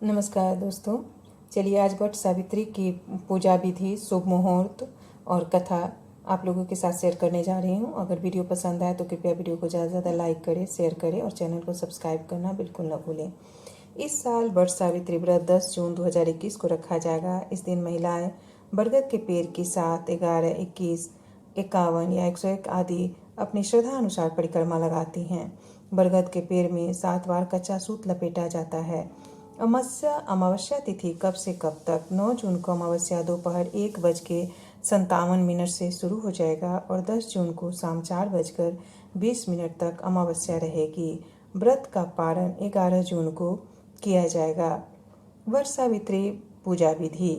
नमस्कार दोस्तों। चलिए आज वट सावित्री की पूजा विधि, शुभ मुहूर्त और कथा आप लोगों के साथ शेयर करने जा रही हूँ। अगर वीडियो पसंद आए तो कृपया वीडियो को ज़्यादा से ज़्यादा लाइक करें, शेयर करें और चैनल को सब्सक्राइब करना बिल्कुल न भूलें। इस साल वट सावित्री व्रत 10 जून 2021 को रखा जाएगा। इस दिन महिलाएं बरगद के पेड़ की 7, 11, 21, 51 या 101 आदि अपनी श्रद्धा अनुसार परिक्रमा लगाती हैं। बरगद के पेड़ में 7 बार कच्चा सूत लपेटा जाता है। अमावस्या तिथि कब से कब तक? 9 जून को अमावस्या दोपहर 1:57 से शुरू हो जाएगा और 10 जून को शाम 4:20 तक अमावस्या रहेगी। व्रत का पारण 11 जून को किया जाएगा। वट सावित्री पूजा विधि।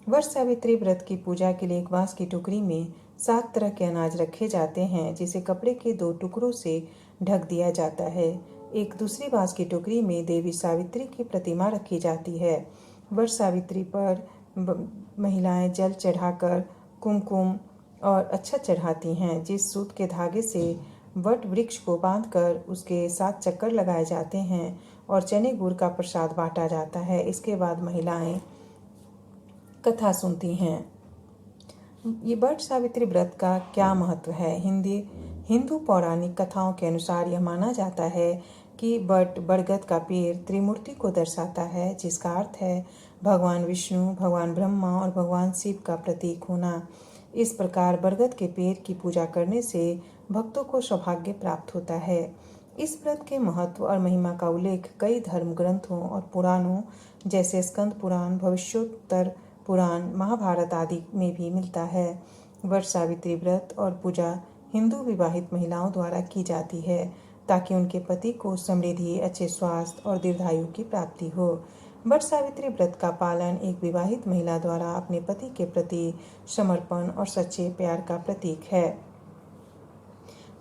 वट सावित्री व्रत की पूजा के लिए एक बांस की टोकरी में 7 तरह के अनाज रखे जाते हैं, जिसे कपड़े के 2 टुकड़ों से ढक दिया जाता है। एक दूसरी बांस की टोकरी में देवी सावित्री की प्रतिमा रखी जाती है। वट सावित्री पर महिलाएं जल चढ़ाकर कुमकुम और अक्षत चढ़ाती हैं। जिस सूत के धागे से वट वृक्ष को बांधकर उसके 7 चक्कर लगाए जाते हैं और चने गुड़ का प्रसाद बांटा जाता है। इसके बाद महिलाएं कथा सुनती हैं। ये वट सावित्री व्रत का क्या महत्व है? हिंदू पौराणिक कथाओं के अनुसार यह माना जाता है कि बरगद का पेड़ त्रिमूर्ति को दर्शाता है, जिसका अर्थ है भगवान विष्णु, भगवान ब्रह्मा और भगवान शिव का प्रतीक होना। इस प्रकार बरगद के पेड़ की पूजा करने से भक्तों को सौभाग्य प्राप्त होता है। इस व्रत के महत्व और महिमा का उल्लेख कई धर्म ग्रंथों और पुराणों जैसे स्कंद पुराण, भविष्योत्तर पुराण, महाभारत आदि में भी मिलता है। वट सावित्री व्रत और पूजा हिंदू विवाहित महिलाओं द्वारा की जाती है ताकि उनके पति को समृद्धि, अच्छे स्वास्थ्य और दीर्घायु की प्राप्ति हो। वट सावित्री व्रत का पालन एक विवाहित महिला द्वारा अपने पति के प्रति समर्पण और सच्चे प्यार का प्रतीक है।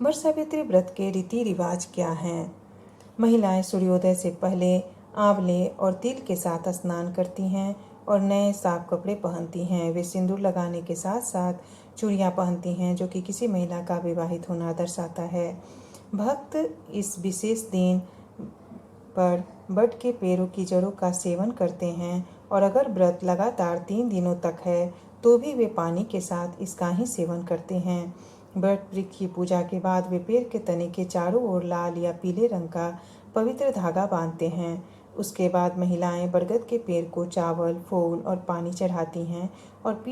वट सावित्री व्रत के रीति रिवाज क्या हैं? महिलाएं सूर्योदय से पहले आंवले और तिल के साथ स्नान करती हैं और नए साफ कपड़े पहनती हैं। वे सिंदूर लगाने के साथ साथ चूड़ियां पहनती हैं, जो कि किसी महिला का विवाहित होना दर्शाता है। भक्त इस विशेष दिन पर वट के पेड़ों की जड़ों का सेवन करते हैं और अगर व्रत लगातार 3 दिनों तक है तो भी वे पानी के साथ इसका ही सेवन करते हैं। वट वृक्ष की पूजा के बाद वे पेड़ के तने के चारों ओर लाल या पीले रंग का पवित्र धागा बांधते हैं। उसके बाद महिलाएं बरगद के पेड़ को चावल, फूल और पानी चढ़ाती हैं और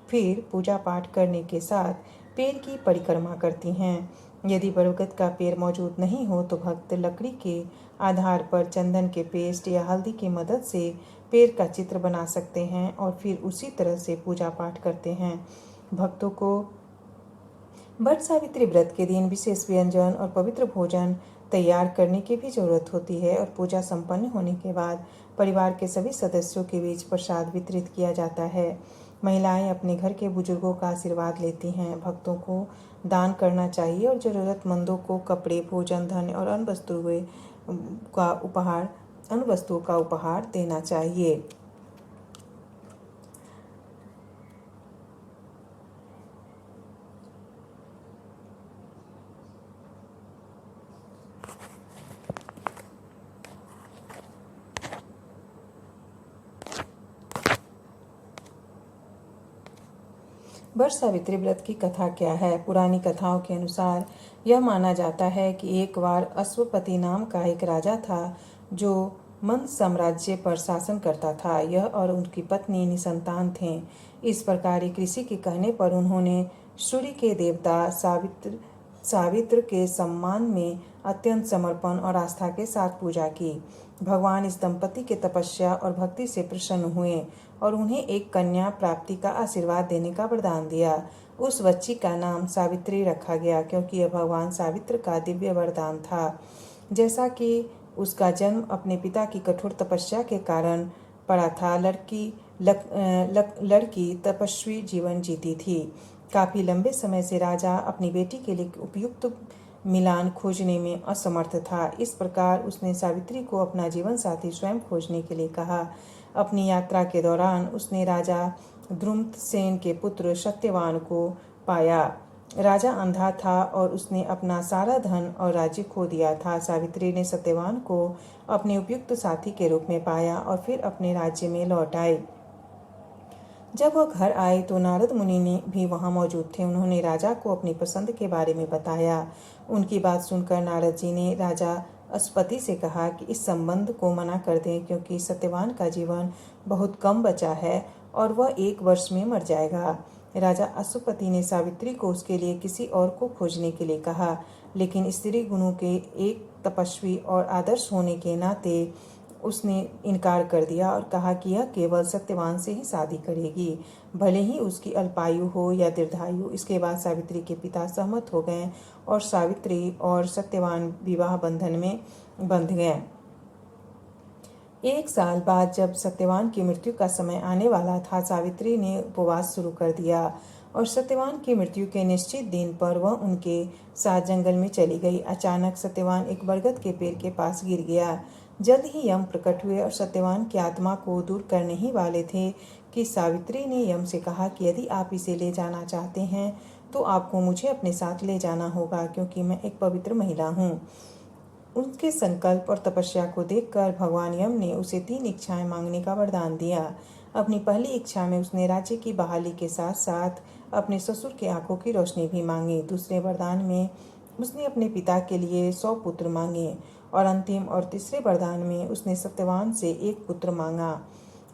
फिर पूजा पाठ करने के साथ पेड़ की परिक्रमा करती हैं। यदि बरगद का पेड़ मौजूद नहीं हो तो भक्त लकड़ी के आधार पर चंदन के पेस्ट या हल्दी की मदद से पेड़ का चित्र बना सकते हैं और फिर उसी तरह से पूजा पाठ करते हैं। भक्तों को वट सावित्री व्रत के दिन विशेष व्यंजन और पवित्र भोजन तैयार करने की भी जरूरत होती है और पूजा संपन्न होने के बाद परिवार के सभी सदस्यों के बीच प्रसाद वितरित किया जाता है। महिलाएं अपने घर के बुजुर्गों का आशीर्वाद लेती हैं। भक्तों को दान करना चाहिए और जरूरतमंदों को कपड़े, भोजन, धन और अन्य वस्तुओं का उपहार देना चाहिए। वट सावित्री व्रत की कथा क्या है? पुरानी कथाओं के अनुसार यह माना जाता है कि एक बार अश्वपति नाम का एक राजा था जो मंद साम्राज्य पर शासन करता था। यह और उनकी पत्नी निसंतान थे। इस प्रकार एक ऋषि के कहने पर उन्होंने सूर्य के देवता सावित्र के सम्मान में अत्यंत समर्पण और आस्था के साथ पूजा की। भगवान इस दंपति के तपस्या और भक्ति से प्रसन्न हुए और उन्हें एक कन्या प्राप्ति का आशीर्वाद देने का वरदान दिया। उस बच्ची का नाम सावित्री रखा गया क्योंकि यह भगवान सावित्र का दिव्य वरदान था। जैसा कि उसका जन्म अपने पिता की कठोर तपस्या के कारण पड़ा था, लड़की तपस्वी जीवन जीती थी। काफी लंबे समय से राजा अपनी बेटी के लिए उपयुक्त मिलान खोजने में असमर्थ था। इस प्रकार उसने सावित्री को अपना जीवन साथी स्वयं खोजने के लिए कहा। अपनी यात्रा के दौरान उसने राजा द्रुमसेन के पुत्र सत्यवान को पाया राजा अंधा था और उसने अपना सारा धन और राज्य खो दिया था। सावित्री ने सत्यवान को अपने उपयुक्त साथी के रूप में पाया और फिर अपने राज्य में लौट आई। जब वह घर आए तो नारद मुनि ने भी वहां मौजूद थे। उन्होंने राजा को अपनी पसंद के बारे में बताया। उनकी बात सुनकर नारद जी ने राजा अश्वपति से कहा कि इस संबंध को मना कर दें, क्योंकि सत्यवान का जीवन बहुत कम बचा है और वह 1 वर्ष में मर जाएगा। राजा अश्वपति ने सावित्री को उसके लिए किसी और को खोजने के लिए कहा, लेकिन स्त्री गुणों के एक तपस्वी और आदर्श होने के नाते उसने इनकार कर दिया और कहा कि यह केवल सत्यवान से ही शादी करेगी, भले ही उसकी अल्पायु हो या दीर्घायु। इसके बाद सावित्री के पिता सहमत हो गए और सावित्री और सत्यवान विवाह बंधन में बंध गए। 1 साल बाद जब सत्यवान की मृत्यु का समय आने वाला था, सावित्री ने उपवास शुरू कर दिया और सत्यवान की मृत्यु के निश्चित दिन पर वह उनके साथ जंगल में चली गई। अचानक सत्यवान एक बरगद के पेड़ के पास गिर गया। जल्द ही यम प्रकट हुए और सत्यवान की आत्मा को दूर करने ही वाले थे कि सावित्री ने यम से कहा कि यदि आप इसे ले जाना चाहते हैं तो आपको मुझे अपने साथ ले जाना होगा, क्योंकि मैं एक पवित्र महिला हूँ। उनके संकल्प और तपस्या को देखकर भगवान यम ने उसे 3 इच्छाएं मांगने का वरदान दिया। अपनी पहली इच्छा में उसने राज्य की बहाली के साथ साथ अपने ससुर की आंखों की रोशनी भी मांगी। दूसरे वरदान में उसने अपने पिता के लिए 100 पुत्र मांगे और अंतिम और तीसरे वरदान में उसने सत्यवान से 1 पुत्र मांगा।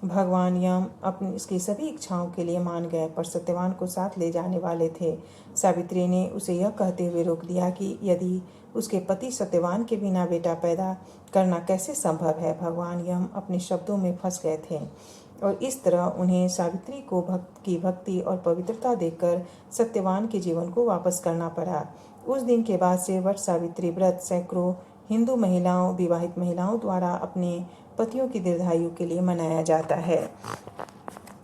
भगवान यम अपनी इसकी सभी इच्छाओं के लिए मान गए, पर सत्यवान को साथ ले जाने वाले थे। सावित्री ने उसे यह कहते हुए रोक दिया कि यदि उसके पति सत्यवान के बिना बेटा पैदा करना कैसे संभव है। भगवान यम अपने शब्दों में फंस गए थे और इस तरह उन्हें सावित्री को भक्ति और पवित्रता देकर सत्यवान के जीवन को वापस करना पड़ा। उस दिन के बाद से वट सावित्री व्रत सैकड़ों हिंदू महिलाओं, विवाहित महिलाओं द्वारा अपने पतियों की दीर्घायु के लिए मनाया जाता है।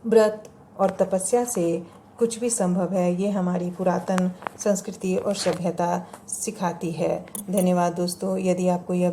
व्रत और तपस्या से कुछ भी संभव है, ये हमारी पुरातन संस्कृति और सभ्यता सिखाती है। धन्यवाद दोस्तों। यदि आपको यह